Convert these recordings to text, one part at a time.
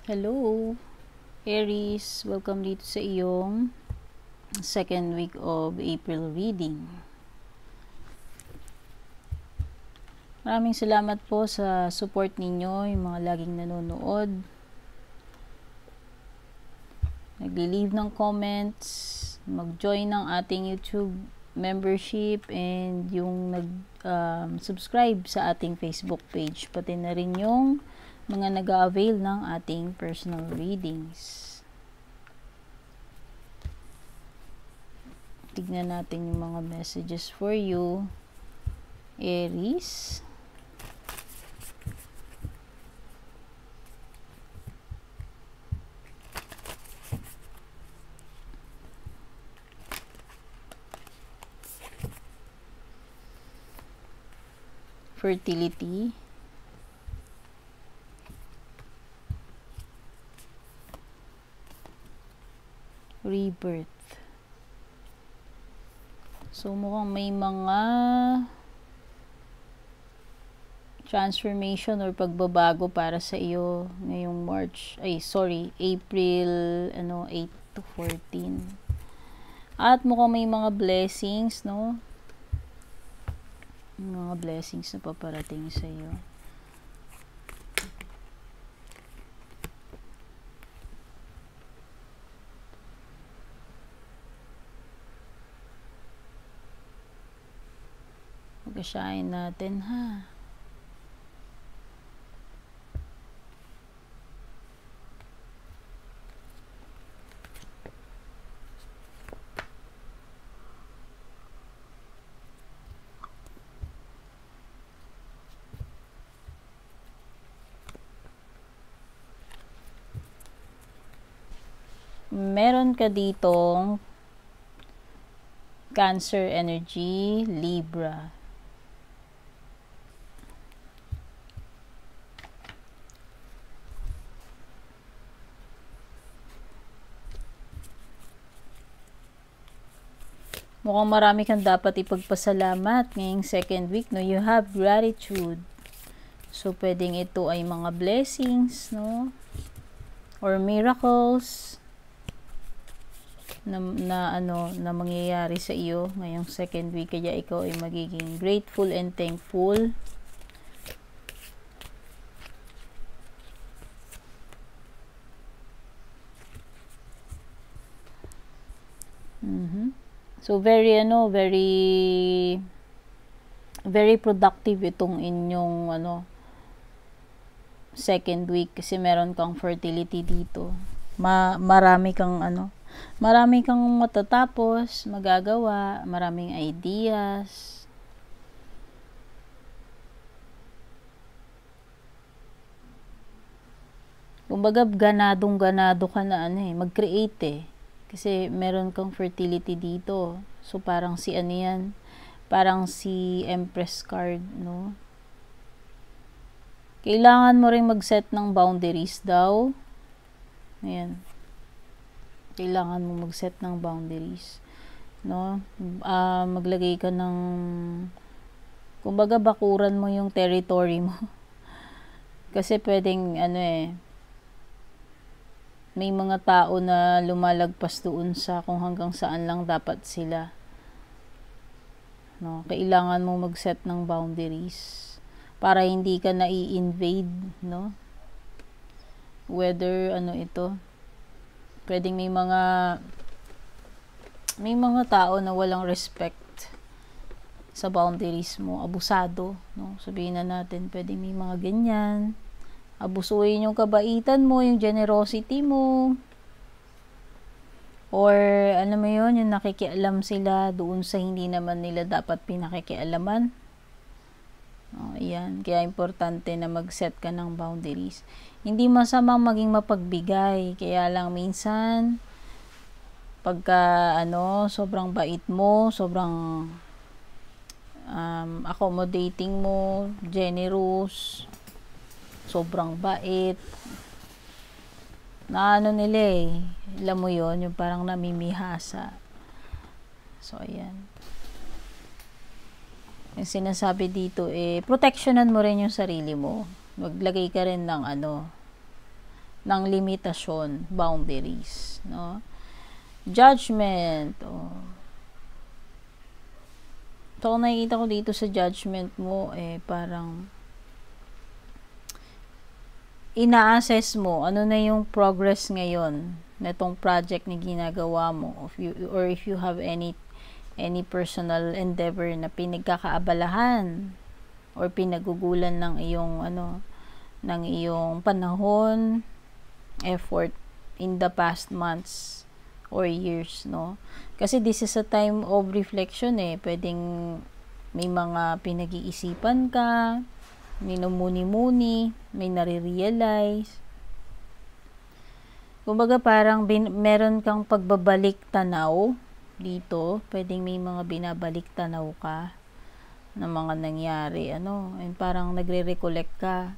Hello, Aries. Welcome dito sa iyong second week of April reading. Maraming salamat po sa support ninyo, yung mga laging nanonood. Nagli-leave ng comments, mag-join ng ating YouTube membership, and yung nag-subscribe sa ating Facebook page. Pati na rin yung mga nag-avail ng ating personal readings. Tignan natin yung mga messages for you, Aries. Fertility. Rebirth. So, mukhang may mga transformation or pagbabago para sa iyo ngayong April 8 to 14. At mukhang may mga blessings, no? Mga blessings na paparating sa iyo. Pag-asyahin natin, ha? Meron ka ditong Cancer energy, Libra. Mukhang marami kang dapat ipagpasalamat ngayong second week, no? You have gratitude. So, pwedeng ito ay mga blessings, no? Or miracles na mangyayari sa iyo ngayong second week, kaya ikaw ay magiging grateful and thankful. So very productive itong inyong second week, kasi meron kang fertility dito. Marami kang matatapos, magagawa, maraming ideas. Kumbaga, ganado ka na mag-create kasi meron kang fertility dito. So, parang si parang si Empress card, no? Kailangan mo ring mag-set ng boundaries daw. Ayan. Kailangan mo mag-set ng boundaries, no? Maglagay ka ng, kumbaga, bakuran mo yung territory mo. Kasi pwedeng, may mga tao na lumalagpas doon sa kung hanggang saan lang dapat sila. No, kailangan mo mag-set ng boundaries para hindi ka na-i-invade, no? Whether pwedeng may mga tao na walang respect sa boundaries mo, abusado, no? Sabihin na natin, pwedeng may mga ganyan. Abusuhin yung kabaitan mo, yung generosity mo. Or, yung nakikialam sila doon sa hindi naman nila dapat pinakikialaman. Ayan. Kaya importante na mag-set ka ng boundaries. Hindi masamang maging mapagbigay. Kaya lang minsan, pagka, sobrang bait mo, sobrang accommodating mo, generous, sobrang bait, na nila alam mo yon, yung parang namimihasa. So, ayan. Yung sinasabi dito, protectionan mo rin yung sarili mo. Maglagay ka rin ng ng limitasyon, boundaries, no? Judgment, So, kung nakikita ko dito sa judgment mo, parang ina-assess mo, ano na yung progress ngayon na itong project na ginagawa mo, or if you have any personal endeavor na pinagkakaabalahan or pinagugulan ng iyong ng iyong panahon, effort in the past months or years, no? Kasi this is a time of reflection pwedeng may mga pinag-iisipan ka, minumuni-muni, may nare-realize. Kumbaga parang meron kang pagbabalik tanaw dito, pwedeng may mga binabalik tanaw ka ng mga nangyari, and parang nagre-recollect ka.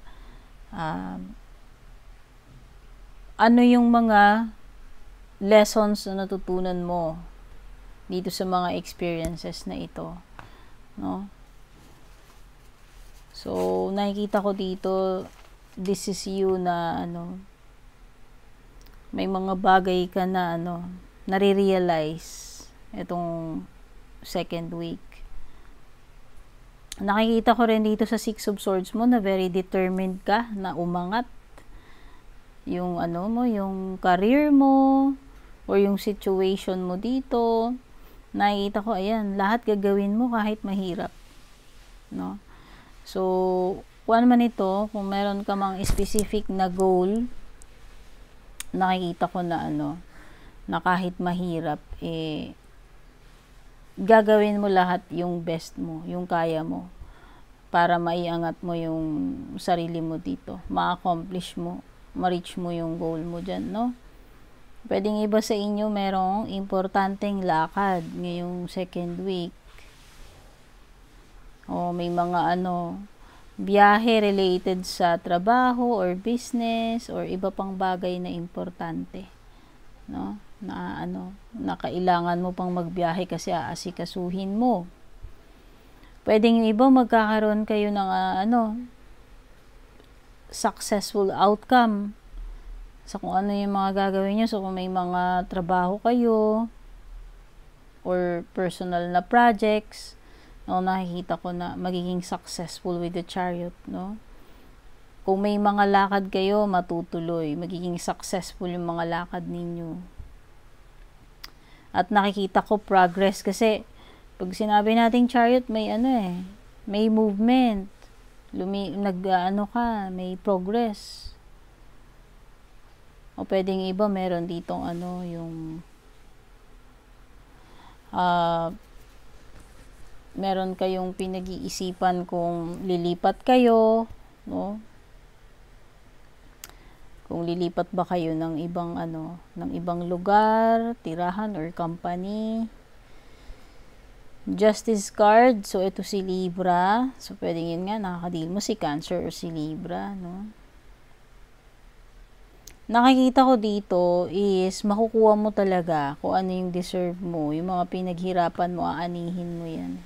Ano yung mga lessons na natutunan mo dito sa mga experiences na ito, no? So, nakikita ko dito, this is you na, may mga bagay ka na, nare-realize itong second week. Nakikita ko rin dito sa Six of Swords mo na very determined ka na umangat. Yung, yung career mo, or yung situation mo dito, nakikita ko, ayan, lahat gagawin mo kahit mahirap, no? So, kung man ito, kung meron ka mang specific na goal, nakikita ko na na kahit mahirap, gagawin mo lahat yung best mo, yung kaya mo, para maiangat mo yung sarili mo dito, ma-accomplish mo, ma-reach mo yung goal mo dyan, no? Pwedeng iba sa inyo merong importanteng lakad ngayong second week. O may mga biyahe related sa trabaho or business or iba pang bagay na importante, no? Na kailangan mo pang magbiyahe kasi aasikasuhin mo. Pwedeng iba magkakaroon kayo ng successful outcome sa kung ano yung mga gagawin nyo. So, kung may mga trabaho kayo or personal na projects, nakikita ko na magiging successful with the Chariot, no? Kung may mga lakad kayo, matutuloy. Magiging successful yung mga lakad ninyo. At nakikita ko progress kasi pag sinabi nating Chariot, may may movement. May progress. O pwedeng iba meron ditong yung meron kayong pinag-iisipan kung lilipat kayo, no? Kung lilipat ba kayo ng ibang lugar, tirahan or company. Justice card, so ito si Libra. So pwedeng yun nga, nakakadil mo si Cancer or si Libra, no? Nakikita ko dito is makukuha mo talaga kung ano yung deserve mo, yung mga pinaghirapan mo, aanihin mo yan,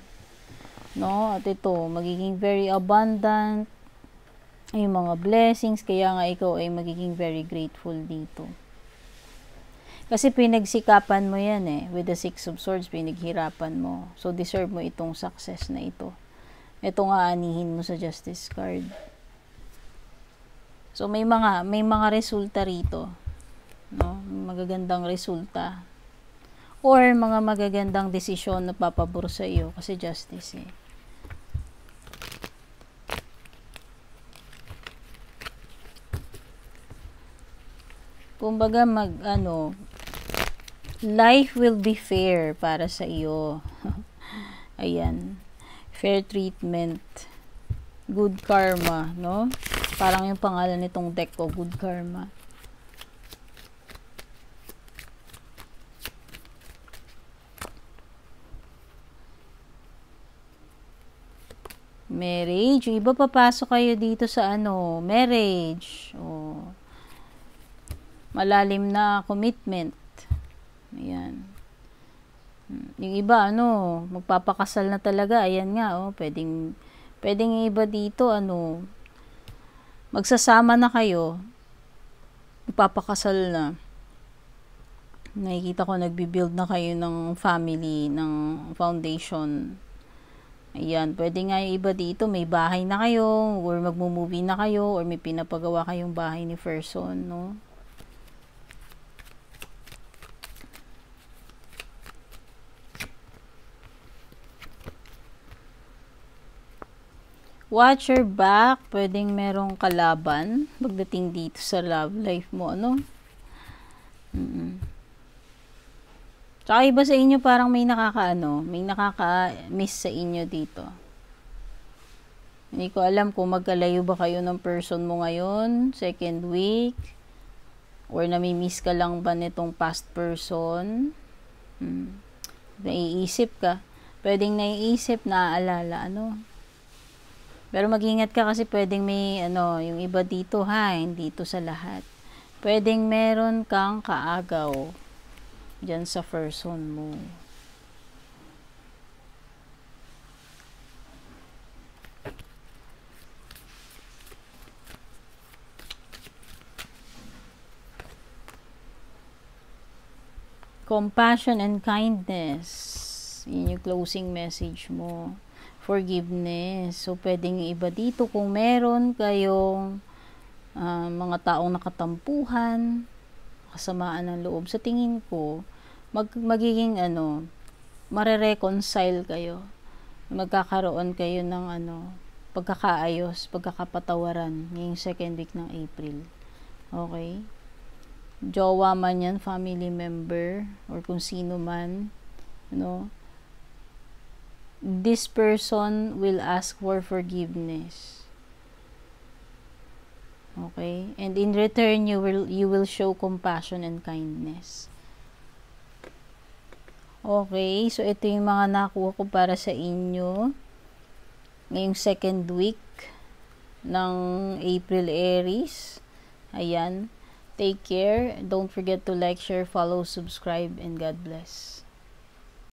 no? At ito, magiging very abundant yung mga blessings, kaya nga ikaw ay magiging very grateful dito. Kasi pinagsikapan mo yan with the Six of Swords, pinaghirapan mo. So, deserve mo itong success na ito. Ito nga aanihin mo sa Justice card. So, may mga resulta rito, no? Magagandang resulta. Or, mga magagandang desisyon na papabor sa iyo. Kasi Justice Kumbaga, life will be fair para sa iyo. Ayan. Fair treatment. Good karma, no? Parang yung pangalan nitong deck ko, Good Karma. Marriage. Yung iba papasok kayo dito sa marriage. Malalim na commitment. Ayan. Yung iba, magpapakasal na talaga. Ayan nga, pwedeng iba dito, magsasama na kayo. papakasal na. Nakikita ko nagbi-build na kayo ng family, ng foundation. Ayan, pwede nga yung iba dito, may bahay na kayo, or magmo-movie na kayo, or may pinapagawa kayong bahay ni person, no? Watch your back, pwedeng merong kalaban pagdating dito sa love life mo, ano? Tsaka iba sa inyo parang may nakaka-miss sa inyo dito. Hindi ko alam kung magkalayo ba kayo ng person mo ngayon, second week, or nami-miss ka lang ba nitong past person. Naiisip ka. Pwedeng naiisip, naaalala, ano. Pero mag-ingat ka kasi pwedeng may, yung iba dito hindi dito sa lahat. Pwedeng meron kang kaagaw dyan sa person mo. Compassion and kindness. Yun yung closing message mo. Forgiveness. So, pwedeng iba dito kung meron kayong mga taong nakatampuhan, kasamaan ng loob. Sa tingin ko, magiging mare-reconcile kayo. Magkakaroon kayo ng pagkakaayos, pagkakapatawaran ngayong second week ng April. Okay? Jowa man yan, family member, or kung sino man, this person will ask for forgiveness. Okay? And in return, you will show compassion and kindness. Okay, so ito yung mga nakuha ko para sa inyo ngayong second week ng April Aries. Ayan. Take care. Don't forget to like, share, follow, subscribe, and God bless.